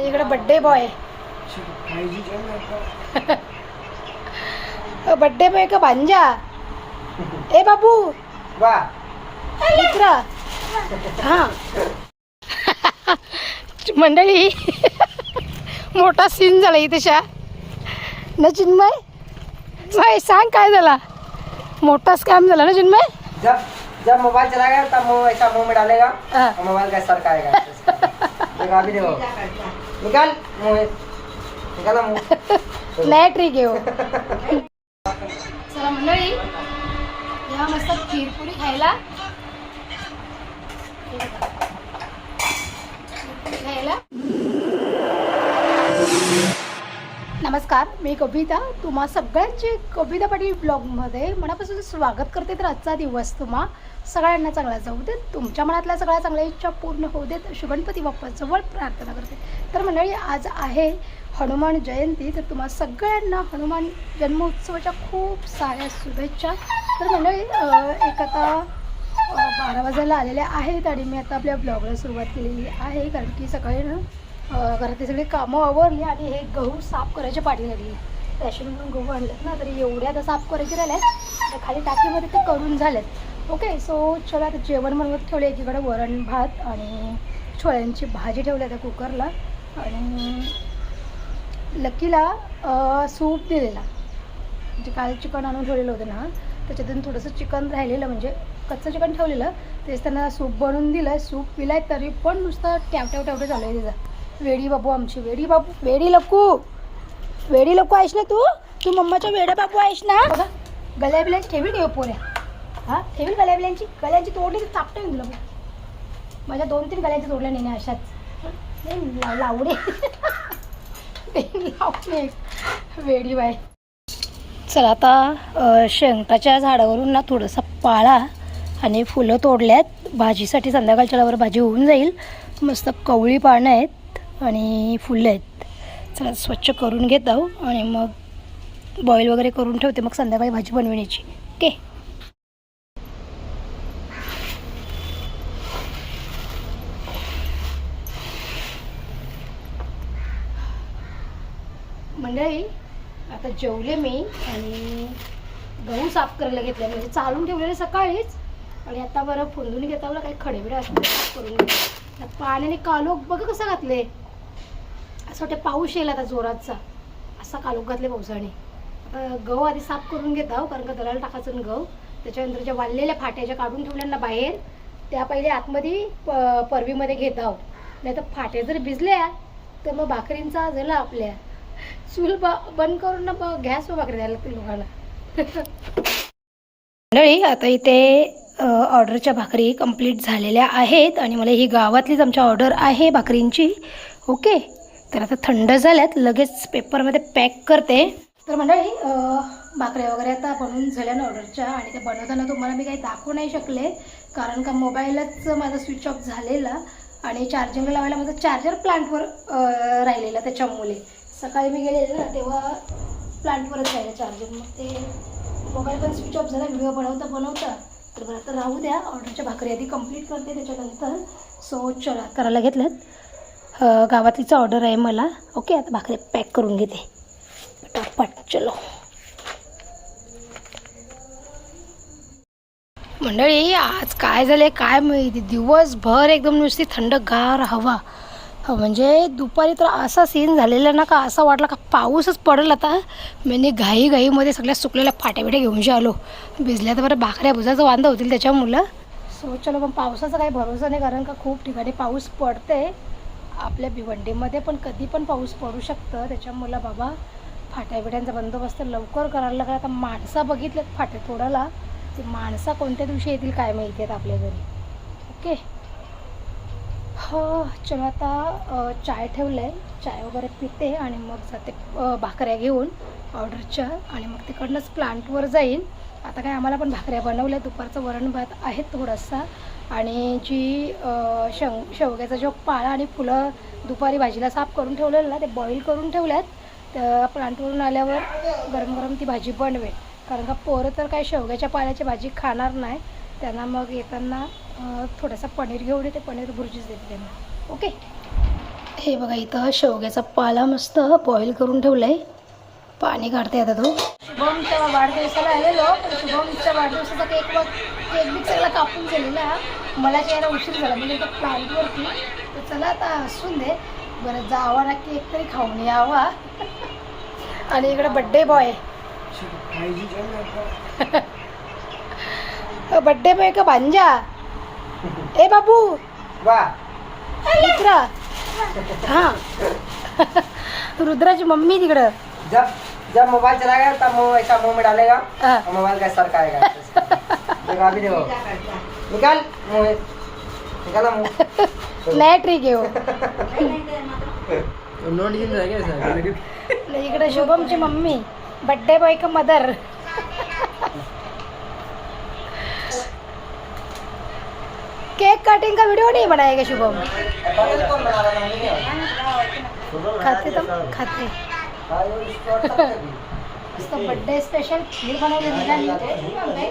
इकडे birthday boy birthday boy का भांजा ए बाबू मित्रा हा मंडळी मोठा सीन झाला इथेशा ना चिन्मय भाई सांग काय झाला मोठा स्कॅम झाला ना चिन्मय जब मोबाइल चलाएगा तब मुंह ऐसा मुंह में डालेगा और मोबाइल का सर खाएगा देखो अभी देखो निकाल मुंह निकाला मुंह नया ट्रिक आहे हो चला मंडळी या मस्त खीरपुरी खायला नमस्कार मी कविता तुम्हा सगळ्यांचे कविता पाटील ब्लॉगमध्ये मनापासून स्वागत करते. तर आजचा दिवस तुम्हा सगळ्यांना चांगला जाऊ देत, तुमच्या मनातल्या सगळ्या चांगल्या इच्छा पूर्ण होऊ देत अशी गणपती बाप्पाजवळ प्रार्थना करते. तर मंडळी आज आहे हनुमान जयंती, तर तुम्हा सगळ्यांना हनुमान जन्मोत्सवाच्या खूप साऱ्या शुभेच्छा. तर मंडळी एक आता 12 वाजायला आलेले आहेत आणि मी आता आपल्या ब्लॉगला सुरुवात केलेली आहे, कारण की सकाळी ना घरातली सगळी कामं आवरली आणि हे गहू साफ करायची पाठी लागली. रॅशनमधून गहू आणलेत ना, तरी एवढ्या आता साफ करायचे राहिल्यात, खाली टाकीमध्ये ते करून झालेत. ओके सो चला आता जेवण बनवत ठेवले. एकीकडे वरण भात आणि छोळ्यांची भाजी ठेवली आता कुकरला, आणि लकीला सूप दिलेला. म्हणजे काल चिकन आणून ठेवलेलं होतं ना, त्याच्यातून थोडंसं चिकन राहिलेलं, म्हणजे कच्चं चिकन ठेवलेलं, तेच त्यांना सूप बनवून दिलं. सूप पिलाय तरी पण नुसतं टॅवटॅव चालू आहे त्याचा. वेडी बाबू आमची, वेडी बाबू, वेडी लकू आहेस ना तू मम्माच्या वेड्या बाबू आहेस ना. बघा गल्या बिल्यांची ठेवी ठेव पोऱ्या, हां ठेवी गल्या गल्यांची तोडली तर चापटं येऊन दिलं. माझ्या 2-3 गल्यांची तोडल्या नेणे अशाच लावडे लावणे वेडी बाय. चला आता शेंगटाच्या झाडावरून ना थोडंसं पाळा आणि फुलं तोडल्यात भाजीसाठी. संध्याकाळच्या वेळेवर भाजी होऊन जाईल. मस्त कवळी पानं आहेत आणि फुलं आहेत. चला स्वच्छ करून घेत आहो आणि मग बॉईल वगैरे करून ठेवते, मग संध्याकाळी भाजी बनवण्याची. ओके मंडळी आता जेवले मी आणि गहू साफ करायला घेतले, म्हणजे चालून ठेवलेले सकाळीच, आणि आता बरं फुंदून घेता काही खडेबिडे असते साफ करून घेतले. पाण्याने कालोख बघा कसं घातले, असं वाटतं पाऊस येईल आता जोरातचा, असा कालोख घातले पावसाने. आता गहू आधी साफ करून घेत आहो, कारण का दळायला टाकायचं गहू. त्याच्यानंतर ज्या वाळलेल्या फाट्याच्या काढून ठेवल्या ना बाहेर, त्या पहिले आतमध्ये परवीमध्ये घेत आहो. नाही तर फाट्या जर भिजल्या तर मग भाकरींचा झाला आपल्या चूल बंद करून ना गॅसवर भाकरी द्यायला लागतील लोकांना. मंडळी आता इथे ऑर्डरच्या भाकरी कंप्लीट झालेल्या आहेत आणि मला ही गावातलीच आमच्या ऑर्डर आहे भाकरींची. ओके तर आता थंड झाल्यात, लगेच पेपरमध्ये पॅक करते. तर मंडळी भाकऱ्या वगैरे आता बनवून झाल्या ना ऑर्डरच्या, आणि ते बनवताना तुम्हाला मी काही दाखवू नाही शकले, कारण का मोबाईलच माझा स्विच ऑफ झालेला आणि चार्जिंगला लावायला माझा चार्जर प्लांटवर राहिलेला. त्याच्यामुळे सकाळी मी गेलेले ना तेव्हा प्लांटवरच राहिलं चार्जिंग, मग ते मोबाईल पण स्विच ऑफ झाला व्हिडिओ बनवता. तर बरं आता राहू द्या, ऑर्डरच्या भाकरी आधी कंप्लीट करते त्याच्यानंतर. सो चला करायला घेतल्यात. गावातलीच ऑर्डर आहे मला. ओके आता भाकरी पॅक करून घेते पटापट. चलो मंडळी आज काय झालं काय माहिती, दिवसभर एकदम नुसती थंडगार हवा, म्हणजे दुपारी तर असा सीन झालेला ना का असं वाटलं का पाऊसच पडेल आता. मी घाईमध्ये सगळ्या सुकलेल्या फाट्याबिट्या घेऊन आलो. भिजल्या तर बरं भाकऱ्या भुजाचं वांदा होतील त्याच्यामुळं. सो चलो पण पावसाचा काही भरोसा नाही, कारण का खूप ठिकाणी पाऊस पडते. आपल्या भिवंडीमध्ये पण कधी पण पाऊस पडू शकतं. त्याच्यामुळं बाबा फाट्याबिट्यांचा बंदोबस्त लवकर करायला लागला. आता माणसं बघितलेत फाटे तोडायला, ती माणसं कोणत्या दिवशी येतील काय माहिती आहेत आपल्या घरी. ओके हो चलो आता चाय ठेवलं आहे, चाय वगैरे पिते आणि मग जाते भाकऱ्या घेऊन ऑर्डरच्या, आणि मग तिकडनंच प्लांटवर जाईन. आता काय आम्हाला पण भाकऱ्या बनवल्या, दुपारचं वरण भात आहे थोडासा, आणि जी शेवग्याचा जो पाळा आणि फुलं दुपारी भाजीला साफ करून ठेवलेलं ना, ते बॉईल करून ठेवल्यात. तर प्लांटवरून आल्यावर गरम गरम ती भाजी बनवेल, कारण का पोरं तर काय शेवग्याच्या पाल्याची भाजी खाणार नाही. त्यांना मग येताना थोडासा पनीर घेऊन येते, पनीर भुर्जीच देते त्यांना. ओके हे बघा इथं शेवग्याचा पाला मस्त बॉईल करून ठेवलाय. पाणी काढते आता तो. शुभमच्या वाढदिवसाला आलेलो पण शुभमच्या वाढदिवसाचा केक बी सगळा कापून गेलेला. मला यायला उशीर झाला म्हणजे इथं प्लांटवरती. तर चला आता असून दे बरं जावा ना केक तरी खाऊन यावा. आणि इकडे बड्डे बॉय बड्डे बॉय का भांजा. ए बाबू रुद्रा. हाँ रुद्राची मम्मी तिकडं. जब मोबाइल चलाएगा तब मुंह ऐसा मुंह में डालेगा और मोबाइल का सर खाएगा. देखो अभी देखो निकाल मुंह निकाला मुंह. नया ट्रिक आहे हो. नोट गिन रह गया इकडे शुभमची मम्मी बड्डे बॉय का मदर. केक कटिंग का वीडियो नहीं बनाएगा शुभम. खाते तर खाते. बर्थडे स्पेशल खीर बनवली निघाली.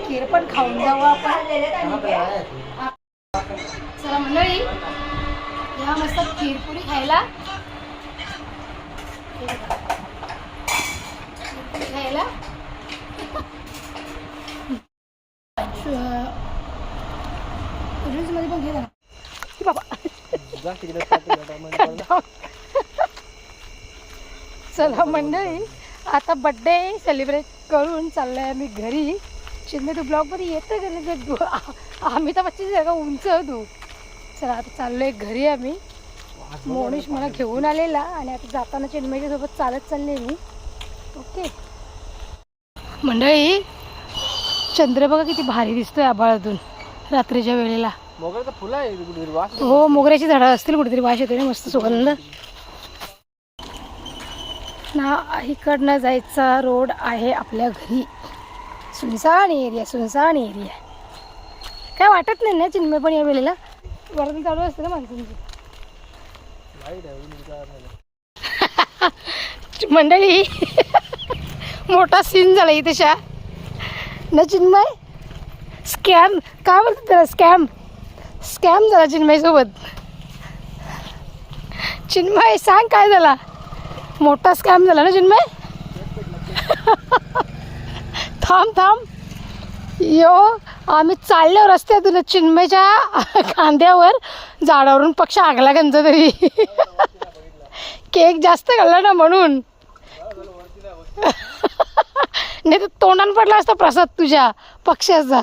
खीर पण खाऊन जाऊ आपण. चला मंडळी या मस्त खीरपुरी खायला. खायला मध्ये पण घे ना बाबा. चला मंडळी आता बड्डे सेलिब्रेट करून चाललोय आम्ही घरी. चिन्मय तू ब्लॉगमध्ये येतं घरी. आम्ही तर बच्ची जरा उंच तू. चला आता चाललोय घरी आम्ही. मोनिश मला घेऊन आलेला आणि आता जाताना चिन्मयच्या सोबत चालत चालले मी. ओके मंडळी चंद्र बघा किती भारी दिसतोय आभाळातून रात्रीच्या वेळेला. मोगऱ्याचं फुलं आहे. हो मोगऱ्याची झाडं असतील कुठेतरी. वास येतोय ना मस्त सुगंध ना. इकडनं जायचा रोड आहे आपल्या घरी. सुनसान एरिया काय वाटत नाही ना चिन्मय पण या वेळेला. वरती चालू असते ना माणसांची. मंडळी मोठा सीन झाला इथेशा ना चिन्मय. स्कॅम काय बोलतात त्याला. स्कॅम झाला चिन्मय सोबत. चिन्मय सांग काय झाला. मोठा स्कॅम झाला ना चिन्मय. थांब यो आम्ही चाललो रस्त्यातून चिन्मयच्या खांद्यावर झाडावरून पक्ष आगला गंज तरी. केक जास्त खाल्ला ना म्हणून. नाही तर तोंडान पडला असता प्रसाद तुझ्या पक्षाचा.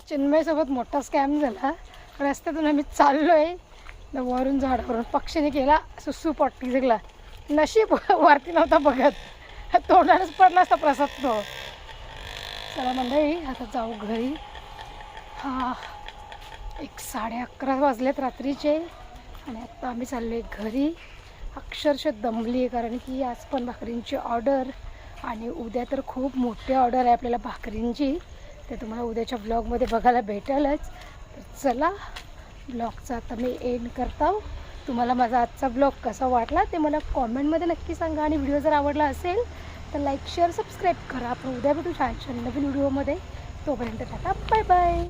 चिन्मय सोबत मोठा स्कॅम झाला. रस्त्यातून आम्ही चाललोय वरून झाडावरून पक्षीने केला सुसू पट्टी सगळा. नशीब वरती नव्हता बघत. तोंडानच पडला असता प्रसाद तो. चला मंडळी आता जाऊ घरी. हा 11:30 वाजलेत रात्रीचे आणि आता आम्ही चाललो आहे घरी. अक्षरशः दमली आहे कारण की आज पण भाकरींची ऑर्डर आणि उद्या तर खूप मोठी ऑर्डर आहे आपल्याला भाकरींची. ते तुम्हाला उद्याच्या ब्लॉगमध्ये बघायला भेटेलच. तर चला ब्लॉगचा आता मी एंड करतो. तुम्हाला माझा आजचा ब्लॉग कसा वाटला ते मला कॉमेंटमध्ये नक्की सांगा. आणि व्हिडिओ जर आवडला असेल तर लाईक शेअर सबस्क्राईब करा. आपण उद्या भेटू छान नवीन व्हिडिओमध्ये. तोपर्यंत टाटा बाय बाय.